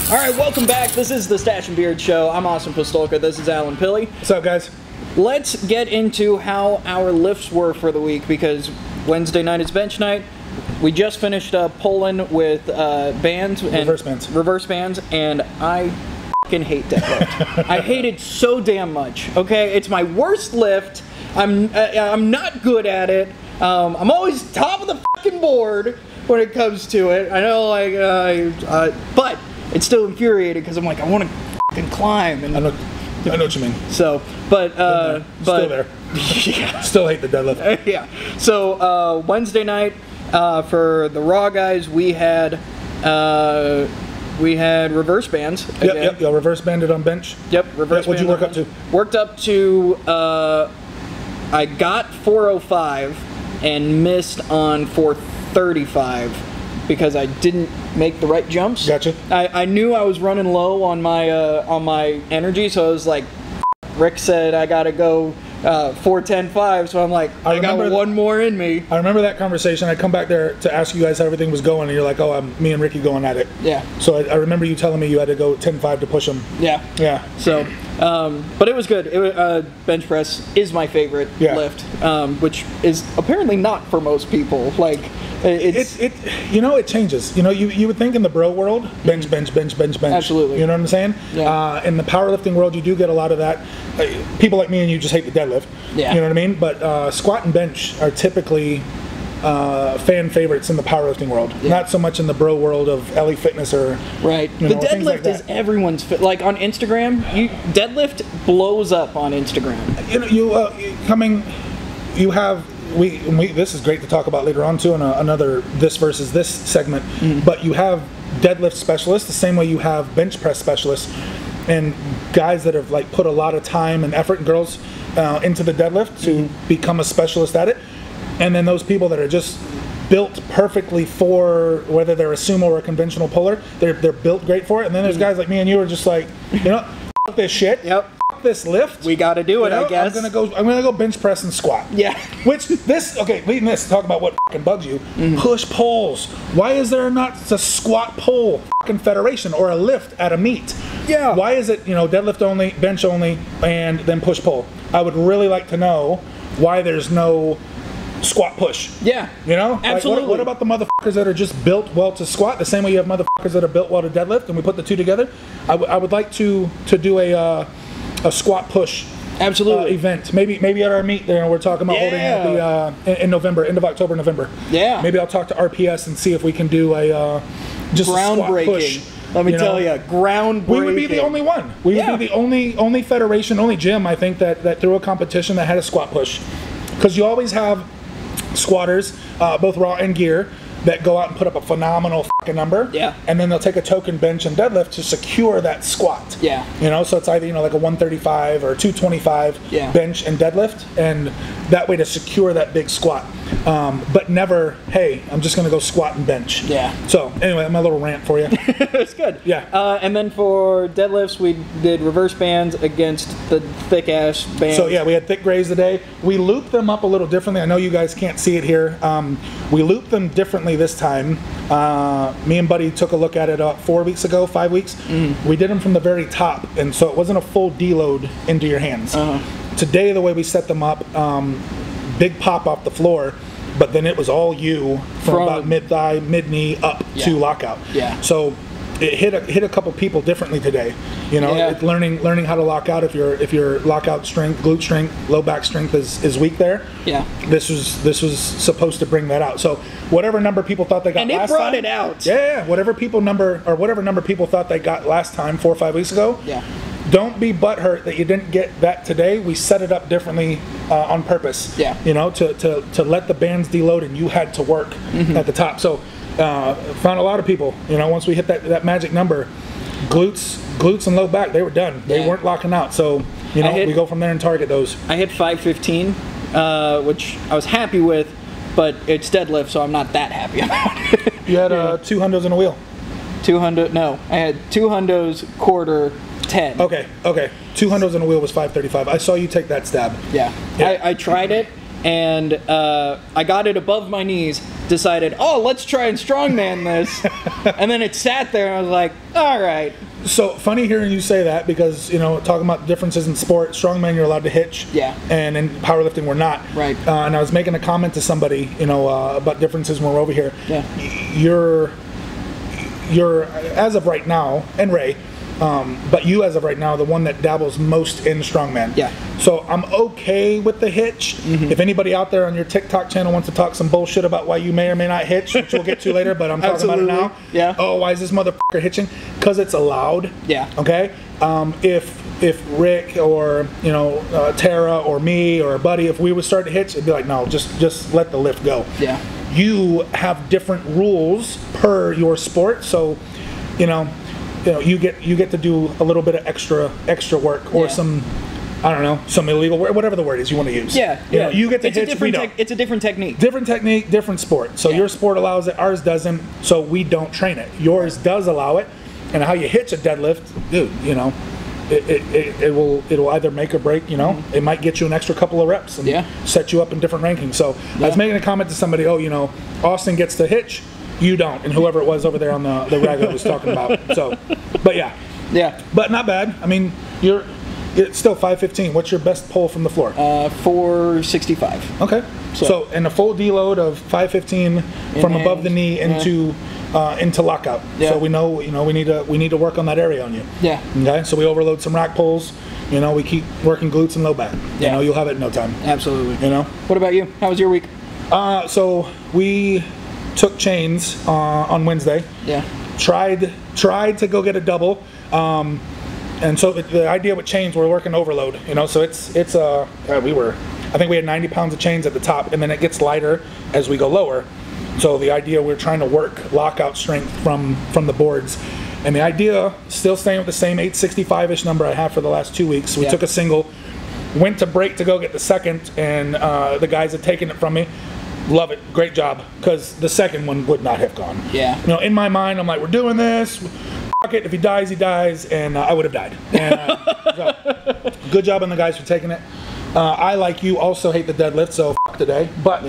All right, welcome back. This is the Stache and Beard Show. I'm awesome Pistulka. This is Pilley. What's up, guys? Let's get into how our lifts were for the week, because Wednesday night is bench night. We just finished pulling with bands and reverse bands, and I fucking hate deadlift. I hate it so damn much. Okay, it's my worst lift. I'm not good at it. I'm always top of the fucking board when it comes to it. I know, like, but it's still infuriating because I'm like, I want to fucking climb. And I know what you mean. So, but still there. Yeah. Still hate the deadlift. Yeah. So Wednesday night for the Raw guys, we had reverse bands. Again. Yep. Y'all reverse banded on bench. Yep. Reverse. What'd you work up to? Worked up to. I got 405 and missed on 435 because I didn't make the right jumps. Gotcha. I knew I was running low on my energy, so I was like, Rick said I gotta go 4:10.5, so I'm like, I got one more in me. I remember that conversation. I come back there to ask you guys how everything was going, and you're like, oh, me and Ricky going at it. Yeah. So I remember you telling me you had to go 10.5 to push him. Yeah. Yeah. So, but it was good. Bench press is my favorite lift, which is apparently not for most people. Like, it changes. You know, you would think in the bro world, bench. Absolutely. You know what I'm saying? Yeah. In the powerlifting world, you do get a lot of that. People like me and you just hate the deadlift. Yeah. You know what I mean? But squat and bench are typically fan favorites in the powerlifting world. Yeah. Not so much in the bro world of LA Fitness or right. The deadlift is everyone's like on Instagram. Deadlift blows up on Instagram. You have. This is great to talk about later on too in another this versus this segment. But you have deadlift specialists the same way you have bench press specialists, and guys that have like put a lot of time and effort, and girls into the deadlift to become a specialist at it. And then those people that are just built perfectly for whether they're a sumo or a conventional puller, they're built great for it. And then there's guys like me and you are just like, fuck this shit. Yep. This lift, we got to do it. I guess I'm gonna go bench press and squat. Yeah. Leading this, talk about what fucking bugs you. Push pulls. Why is there not a squat pull fucking federation or a lift at a meet? Yeah. Why is it deadlift only, bench only, and then push pull? I would really like to know why there's no squat push. Yeah. Absolutely. Like, what about the motherfuckers that are just built well to squat? The same way you have motherfuckers that are built well to deadlift, and we put the two together. I would like to do a squat push event. Maybe at our meet there, we're talking about holding it in November, end of October, November. Yeah. Maybe I'll talk to RPS and see if we can do just a squat push. Let me tell you, groundbreaking. We would be the only one. We would be the only federation, only gym, I think, that threw a competition that had a squat push. Because you always have squatters, both raw and gear, that go out and put up a phenomenal fucking number. Yeah. And then they'll take a token bench and deadlift to secure that squat. Yeah. So it's either, like a 135 or 225 bench and deadlift, and that way to secure that big squat. But never, hey, I'm just gonna go squat and bench. Yeah. So anyway, my little rant for you. It's good. Yeah. And then for deadlifts, we did reverse bands against the thick ass bands. So yeah, we had thick grays today. We looped them up a little differently. I know you guys can't see it here. We looped them differently this time. Me and Buddy took a look at it 5 weeks. We did them from the very top, and so it wasn't a full deload into your hands. Today, the way we set them up, big pop off the floor, but then it was all you from about mid-thigh, mid-knee up to lockout. Yeah. So it hit a couple people differently today. Learning how to lock out if your lockout strength, glute strength, low back strength is weak there. Yeah. This was supposed to bring that out. So whatever number people thought they got last time. And it brought it out. Yeah. Whatever number people thought they got last time 4 or 5 weeks ago. Yeah. Don't be butthurt that you didn't get that today. We set it up differently on purpose. Yeah. To let the bands deload, and you had to work at the top. So found a lot of people. Once we hit that magic number, glutes and low back, they were done. They weren't locking out. So we go from there and target those. I hit 515, which I was happy with, but it's deadlift, so I'm not that happy about it. You had 2 hundos and a wheel. 200? No, I had 2 hundos, quarter, 10. Okay. 2 hundos and a wheel was 535. I saw you take that stab. Yeah. I tried it, and I got it above my knees, decided, oh, let's try and strongman this. And then it sat there and I was like, all right. So funny hearing you say that because, you know, talking about differences in sport, strongman you're allowed to hitch. Yeah. And in powerlifting we're not. Right. And I was making a comment to somebody, you know, about differences when we're over here. Yeah. You're as of right now, and Ray, but you as of right now, the one that dabbles most in strongman. Yeah. So I'm okay with the hitch. If anybody out there on your TikTok channel wants to talk some bullshit about why you may or may not hitch, which we'll get to later, but I'm talking about it now. Yeah. Oh, why is this motherfucker hitching? Because it's allowed. Yeah. Okay. If Rick or, you know, Tara or me or a buddy, if we would start to hitch, it'd be like, no, just let the lift go. Yeah. You have different rules per your sport, so you know you get to do a little bit of extra work or some, I don't know, some illegal work, whatever the word is you want to use. Yeah, you know, you get to hitch. We don't. It's a different technique. Different technique, different sport. So your sport allows it, ours doesn't. So we don't train it. Yours does allow it, and how you hitch a deadlift, dude. You know, it'll either make or break. You know, it might get you an extra couple of reps and set you up in different rankings. So I was making a comment to somebody. Oh, you know, Austin gets to hitch, you don't, and whoever it was over there on the rag I was talking about. So, but yeah, but not bad. I mean, it's still 515. What's your best pull from the floor? 465. Okay. So and a full deload of 515 from above the knee into lockout. Yeah. So we know, you know, we need to work on that area on you. Yeah. Okay. So we overload some rack pulls. You know, we keep working glutes and low back. You know, you'll have it in no time. Absolutely. You know. What about you? How was your week? So we took chains on Wednesday. Yeah. Tried to go get a double. And so the idea with chains, we're working overload. You know, so I think we had 90 pounds of chains at the top, and then it gets lighter as we go lower. So the idea, we're trying to work lockout strength from the boards. And the idea, still staying with the same 865-ish number I have for the last 2 weeks. We took a single, went to break to go get the second, and the guys had taken it from me. Love it, great job, because the second one would not have gone. Yeah. You know, in my mind, I'm like, we're doing this. Fuck it, if he dies, and I would have died. And, so, good job on the guys for taking it. I, like you, also hate the deadlift, so fuck today. But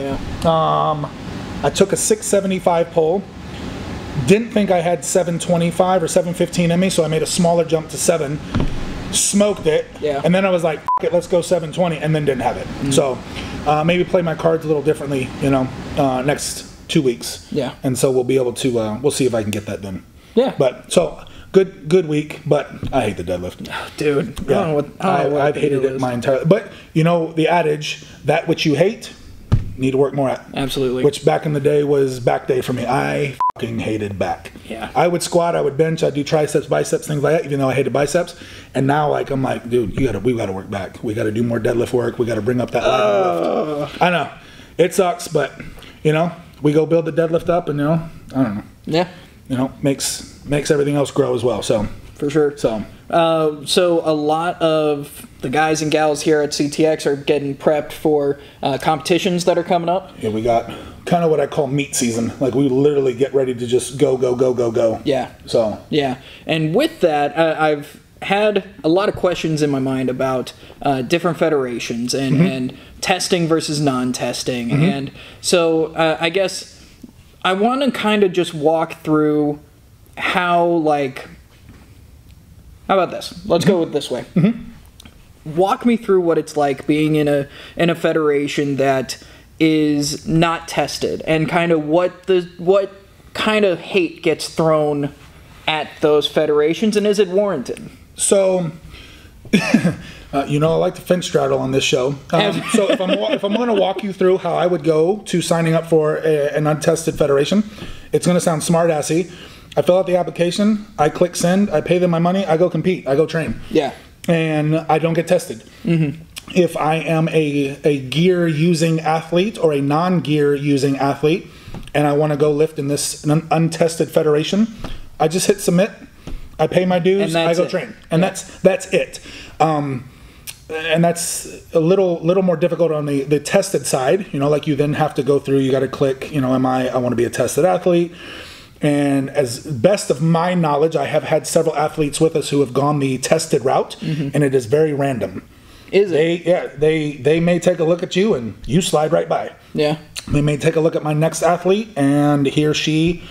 I took a 675 pull. Didn't think I had 725 or 715 in me, so I made a smaller jump to 7. Smoked it, and then I was like, fuck it, let's go 720, and then didn't have it. So maybe play my cards a little differently, you know, next 2 weeks. Yeah. And so we'll be able to, we'll see if I can get that done. Yeah. But so good week, but I hate the deadlift. Dude, yeah. I've hated it my entire. But you know the adage, that which you hate, need to work more at. Absolutely. Which back in the day was back day for me. I fucking hated back. Yeah. I would squat, I would bench, I'd do triceps, biceps, things like that, even though I hated biceps. And now, like, I'm like, dude, we got to work back. We got to do more deadlift work. We got to bring up that leg lift. I know it sucks, but you know, we go build the deadlift up, and you know, I don't know. Yeah. You know, makes everything else grow as well. So for sure. So a lot of the guys and gals here at CTX are getting prepped for competitions that are coming up. Yeah, we got kind of what I call meat season. Like we literally get ready to just go. Yeah. So yeah, and with that, I've had a lot of questions in my mind about different federations and testing versus non-testing, and so I guess I want to kind of just walk through how, like, how about this? Let's go with this way. Walk me through what it's like being in a federation that is not tested, and kind of what kind of hate gets thrown at those federations, and is it warranted? So, you know, I like to fence straddle on this show. So if I'm going to walk you through how I would go to signing up for an untested federation, it's going to sound smart-assy. I fill out the application, I click send, I pay them my money, I go compete, I go train. Yeah. And I don't get tested. If I am a gear-using athlete or a non-gear-using athlete, and I want to go lift in this untested federation, I just hit submit, I pay my dues, I go train. And that's it. And that's a little more difficult on the tested side. You know, like you then have to go through, you got to click, you know, I want to be a tested athlete. And as best of my knowledge, I have had several athletes with us who have gone the tested route, and it is very random. Is it? They may take a look at you and you slide right by. Yeah. They may take a look at my next athlete, and he or she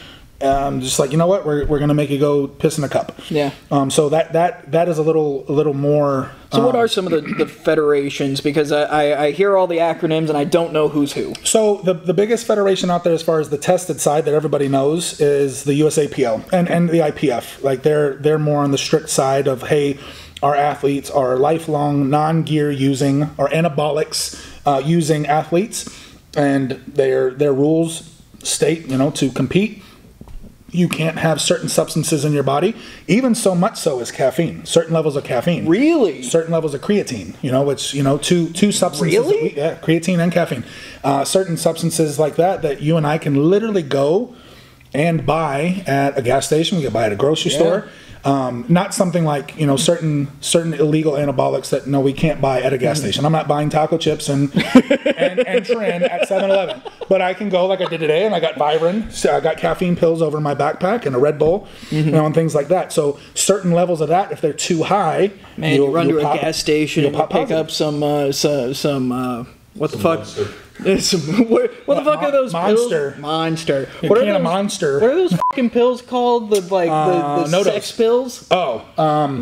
just like, you know what, we're going to make you go piss in a cup. Yeah. So that is a little more. So what are some of the federations? Because I hear all the acronyms and I don't know who's who. So the biggest federation out there as far as the tested side that everybody knows is the USAPL and the IPF. Like they're more on the strict side of, hey, our athletes are lifelong non-gear using or anabolics using athletes, and their rules state, to compete, you can't have certain substances in your body, even so much so as caffeine. Certain levels of caffeine. Really? Certain levels of creatine. Which two substances. Really? Creatine and caffeine. Certain substances like that you and I can literally go and buy at a gas station. We can buy at a grocery store. Not something like certain illegal anabolics that we can't buy at a gas station. I'm not buying taco chips and Trin at 7-Eleven, but I can go like I did today, and I got Vibrant. So I got caffeine pills over in my backpack and a Red Bull, and things like that. So certain levels of that, if they're too high, man, you run to a gas station and pick up some what the fuck? What the fuck are those Monster. Pills? Monster. What are those, Monster. What are those fucking pills called? The sex pills? Oh,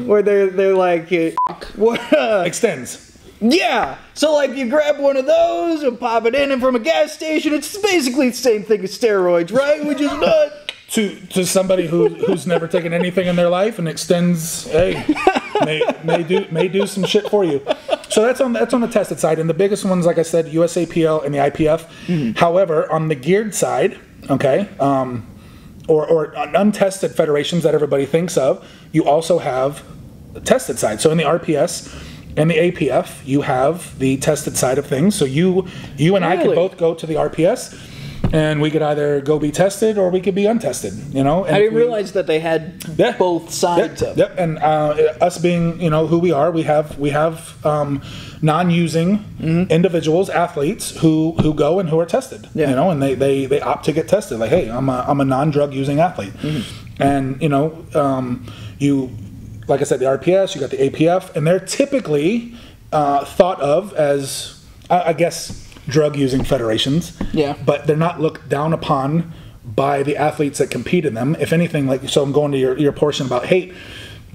where they're like extends. Yeah. So like you grab one of those and pop it in, and from a gas station, it's basically the same thing as steroids, right? Which is not. To somebody who's never taken anything in their life and extends, hey, may do some shit for you. So that's on the tested side, and the biggest ones, like I said, USAPL and the IPF. However, on the geared side, okay, or untested federations that everybody thinks of, you also have the tested side. So in the RPS and the APF, you have the tested side of things. So you and I could both go to the RPS, and we could either go be tested or we could be untested, And I didn't realize that they had both sides of it. Yep. And us being, who we are, we have non-using individuals, athletes who go and who are tested, and they opt to get tested. Like, hey, I'm a non-drug using athlete, and you, like I said, the RPS, you got the APF, and they're typically thought of as, I guess, drug-using federations. Yeah. But they're not looked down upon by the athletes that compete in them. If anything, so I'm going to your portion about hate.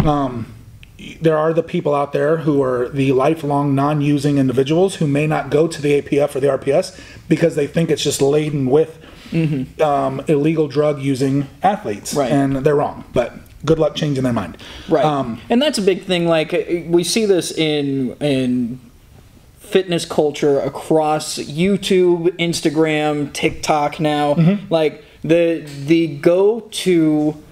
There are the people out there who are the lifelong non-using individuals who may not go to the APF or the RPS because they think it's just laden with illegal drug-using athletes. Right. And they're wrong. But good luck changing their mind. Right. And that's a big thing. Like, we see this in fitness culture across YouTube, Instagram, TikTok now. Like the go-to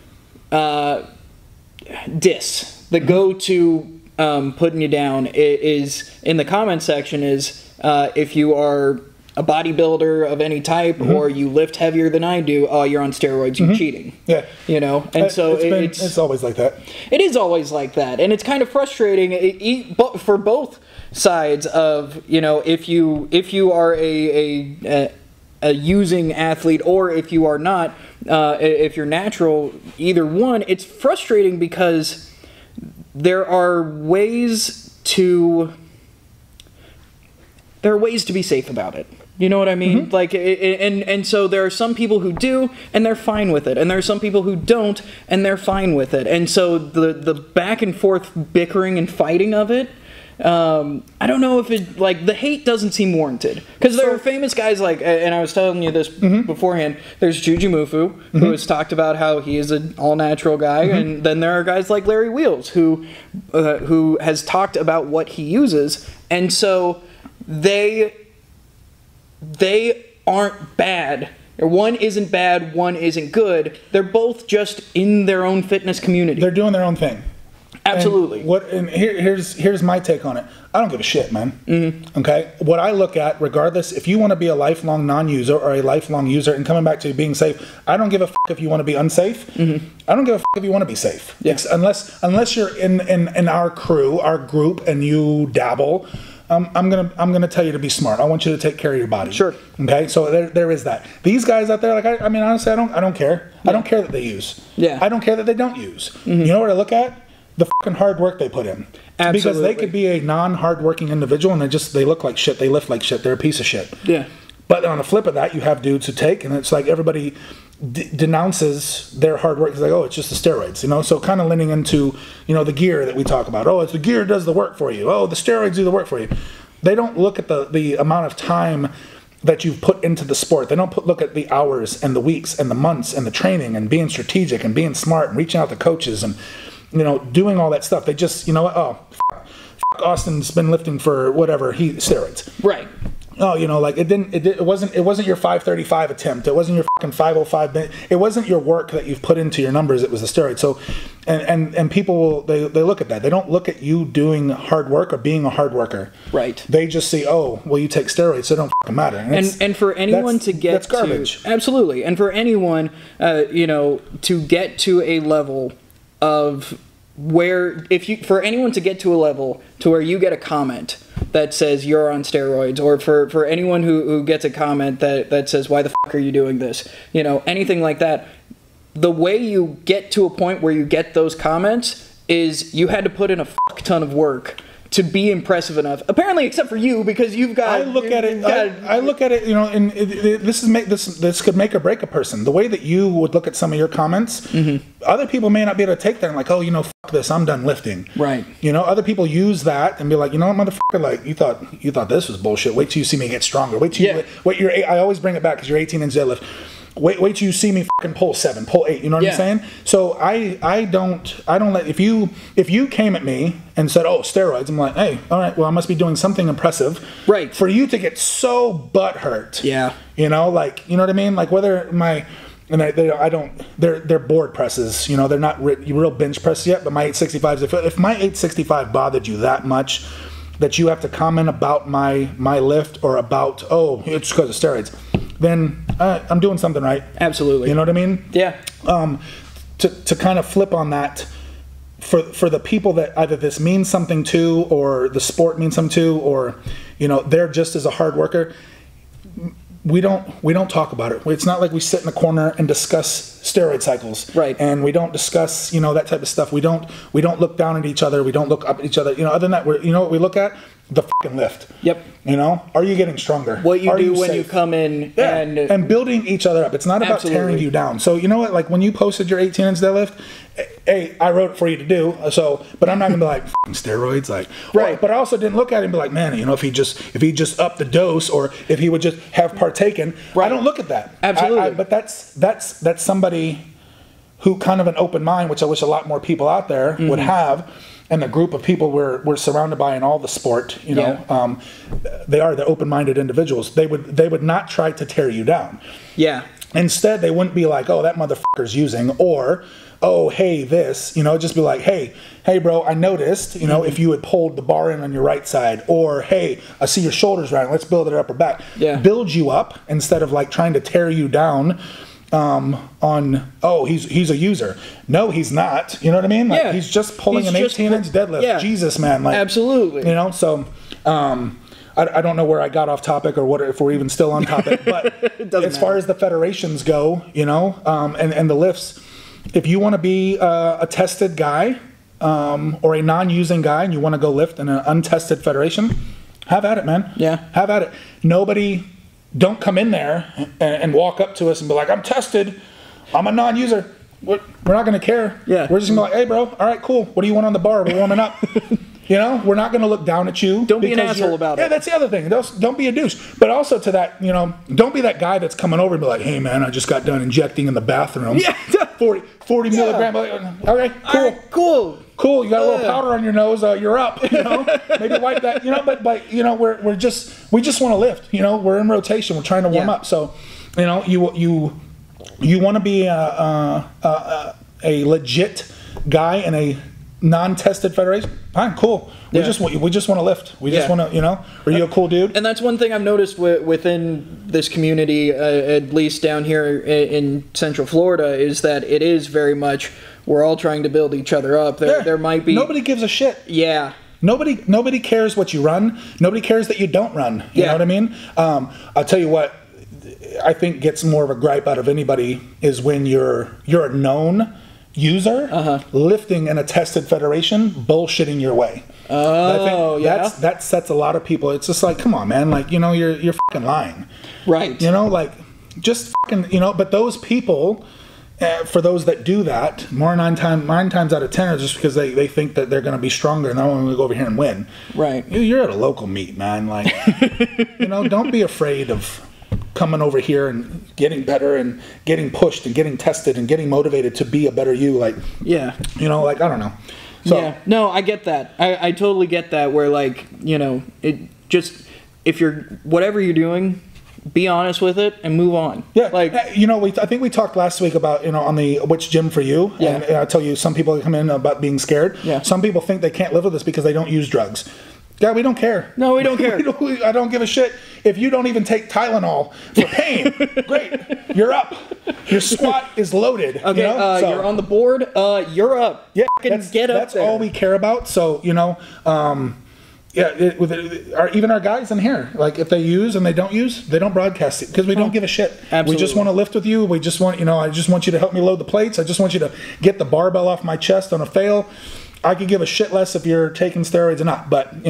diss, the go-to putting you down is in the comment section is if you are a bodybuilder of any type or you lift heavier than I do, oh, you're on steroids, you're cheating. Yeah. And so it's always like that. It is always like that, and it's kind of frustrating for both sides of, if you are a using athlete or if you are not, if you're natural, either one, it's frustrating because there are ways to be safe about it. You know what I mean? Like, and so there are some people who do, and they're fine with it, and there are some people who don't, and they're fine with it. And so the back and forth bickering and fighting of it, I don't know if it, like, the hate doesn't seem warranted. Because there are famous guys like, and I was telling you this beforehand, there's Jujimufu, who has talked about how he is an all-natural guy, and then there are guys like Larry Wheels, who has talked about what he uses, and so they aren't bad. One isn't bad, one isn't good. They're both just in their own fitness community. They're doing their own thing. Absolutely. And here's my take on it. I don't give a shit, man. Okay? What I look at, regardless, if you want to be a lifelong non-user or a lifelong user, and coming back to being safe, I don't give a fuck if you want to be unsafe. I don't give a fuck if you want to be safe. Yes. Unless you're in our crew, our group, and you dabble, I'm gonna tell you to be smart. I want you to take care of your body. Sure. Okay. So there is that. These guys out there, like I mean, honestly, I don't care. Yeah. I don't care that they use. Yeah. I don't care that they don't use. You know what I look at? The fucking hard work they put in. Absolutely. Because they could be a non-hardworking individual and they look like shit. They lift like shit. They're a piece of shit. Yeah. But on the flip of that, you have dudes who take, and it's like everybody denounces their hard work. It's like, oh, it's just the steroids, you know? So kind of leaning into, you know, the gear that we talk about. Oh, it's the gear does the work for you. Oh, the steroids do the work for you. They don't look at the amount of time that you've put into the sport. They don't look at the hours and the weeks and the months and the training and being strategic and being smart and reaching out to coaches and, you know, doing all that stuff. They just, you know what, oh, fuck Austin's been lifting for whatever, steroids. Right. Oh, you know, like it wasn't your 535 attempt. It wasn't your fucking 505 minute. It wasn't your work that you've put into your numbers. It was the steroid. So, and people they look at that. They don't look at you doing hard work or being a hard worker. Right. They just see, oh, well, you take steroids, so it don't fucking matter. And for anyone to get that's garbage. Absolutely. And for anyone, you know, to get to a level of where for anyone to get to a level to where you get a comment that says you're on steroids, or for anyone who gets a comment that says, why the fuck are you doing this? You know, anything like that. The way you get to a point where you get those comments is you had to put in a fuck ton of work to be impressive enough. Apparently, except for you, because you've got. I look at it, you know, and this could make or break a person. The way that you would look at some of your comments, other people may not be able to take that and like, oh, you know, fuck this, I'm done lifting. Right. You know, other people use that and be like, you know what, motherfucker, like you thought this was bullshit. Wait till you see me get stronger. Wait till I always bring it back because you're 18 inch deadlift. Wait till you see me fucking pull 7, pull 8. You know what I'm saying? So I don't let if you came at me and said, oh, steroids, I'm like, hey, all right, well, I must be doing something impressive. Right. For you to get so butthurt. Yeah. You know, like, you know what I mean? Like whether they're board presses. You know, they're not real bench press yet. But my 865s, if my 865 bothered you that much, that you have to comment about my lift or about, oh, it's because of steroids, then I'm doing something right. Absolutely. You know what I mean? Yeah. To kind of flip on that, for the people that either this means something to, or the sport means something to, or, you know, they're just as a hard worker, we don't talk about it. It's not like we sit in the corner and discuss steroid cycles. Right. And we don't discuss, you know, that type of stuff. We don't look down at each other. We don't look up at each other. You know, other than that, you know what we look at? The fucking lift. Yep. You know, are you getting stronger? What you do when you come in and building each other up. It's not about tearing you down. So you know what? Like when you posted your 18-inch deadlift, hey, I wrote it for you to do. So, but I'm not gonna be like fucking steroids, like right. But I also didn't look at it and be like, man, you know, if he just upped the dose, or if he would just have partaken. Right. I don't look at that. Absolutely. But that's somebody who kind of an open mind, which I wish a lot more people out there would have. And the group of people we're surrounded by in all the sport, you know, they're open-minded individuals. They would not try to tear you down. Yeah. Instead, they wouldn't be like, oh, that motherfucker's using, or, oh, hey, this, you know, just be like, hey, bro, I noticed, you know, if you had pulled the bar in on your right side, or, hey, I see your shoulders round, let's build it upper back. Yeah. Build you up instead of like trying to tear you down. On, oh, he's a user. No, he's not. You know what I mean? Like, he's just pulling an 18-inch deadlift. Yeah. Jesus, man. Like, absolutely. You know, so I don't know where I got off topic, or what, if we're even still on topic. But as far as the federations go, you know, and the lifts, if you want to be a tested guy or a non-using guy, and you want to go lift in an untested federation, have at it, man. Yeah, have at it. Don't come in there and walk up to us and be like, I'm tested, I'm a non-user. We're not going to care. Yeah. We're just going to be like, hey, bro, all right, cool. What do you want on the bar? We're warming up. You know, we're not going to look down at you. Don't be an asshole about it. Yeah, that's the other thing. Don't be a douche. But also to that, you know, don't be that guy that's coming over and be like, hey, man, I just got done injecting in the bathroom. Yeah. 40 milligram. Okay, cool. Right, cool. You got a little powder on your nose. You're up. You know, maybe wipe that. You know, but you know, we just want to lift. You know, we're in rotation. We're trying to warm up. So, you know, you want to be a legit guy in a non-tested federation. Fine, cool. We just want to lift. We just want to, you know. Are you a cool dude? And that's one thing I've noticed within this community, at least down here in Central Florida, is that it is very much, we're all trying to build each other up. There might be, nobody gives a shit. Yeah. Nobody cares what you run. Nobody cares that you don't run. You know what I mean? I'll tell you what I think gets more of a gripe out of anybody is when you're a known user lifting in a tested federation, bullshitting your way. Oh, I think that sets a lot of people. It's just like, come on, man. Like, you're fucking lying. Right. Like, just fucking, but those people, for those that do that, nine times out of 10 are just because they think that they're going to be stronger and they're going to go over here and win. Right. You're at a local meet, man. Like, don't be afraid of coming over here and getting better and getting pushed and getting tested and getting motivated to be a better you. Like, yeah. Like, I don't know. So, yeah. No, I get that. I totally get that where, like, it just, if you're, whatever you're doing, be honest with it and move on. Yeah, like I think we talked last week about on the which gym for you. Yeah. And I tell you, some people come in about being scared. Yeah. Some people think they can't live with this because they don't use drugs. Yeah, we don't care. No, we don't care. I don't give a shit if you don't even take Tylenol for pain. Great, you're up. Your squat is loaded. Okay, you're on the board. You're up. Yeah, get up. That's all we care about. So even our guys in here, like if they use and they don't use, they don't broadcast it because we don't give a shit. Absolutely. We just want to lift with you. We just want, I just want you to help me load the plates. I just want you to get the barbell off my chest on a fail. I could give a shit less if you're taking steroids or not, but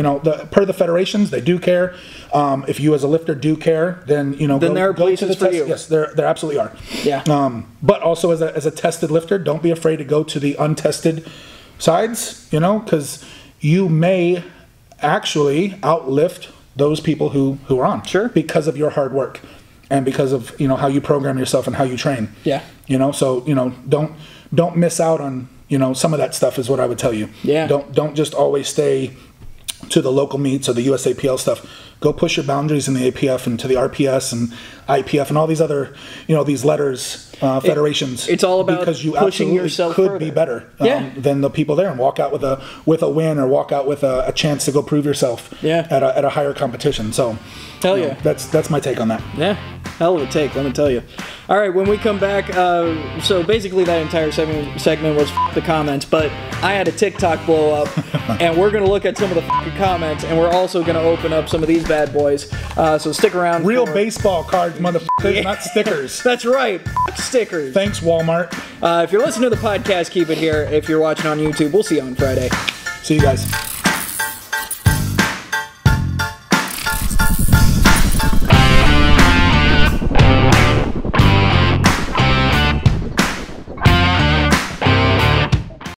per the federations, they do care. If you as a lifter do care, then there are places for you. Yes, there absolutely are. Yeah. But also as a tested lifter, don't be afraid to go to the untested sides. Because you may actually outlift those people who are on. Sure. Because of your hard work and because of how you program yourself and how you train. Yeah. So don't miss out on some of that stuff is what I would tell you. Yeah. Don't just always stay to the local meets or the USAPL stuff. Go push your boundaries in the APF and to the RPS and IPF and all these other these letters federations. It's all about because you pushing yourself could further. be better than the people there and walk out with a win or walk out with a chance to go prove yourself at a higher competition. So hell yeah, that's my take on that. Yeah, hell of a take, let me tell you. All right, when we come back, so basically that entire segment was the comments, but I had a TikTok blow up, and we're gonna look at some of the comments, and we're also gonna open up some of these bad boys. So stick around. Real baseball cards, motherfuckers, not stickers. That's right, stickers. Thanks, Walmart. If you're listening to the podcast, keep it here. If you're watching on YouTube, we'll see you on Friday. See you guys.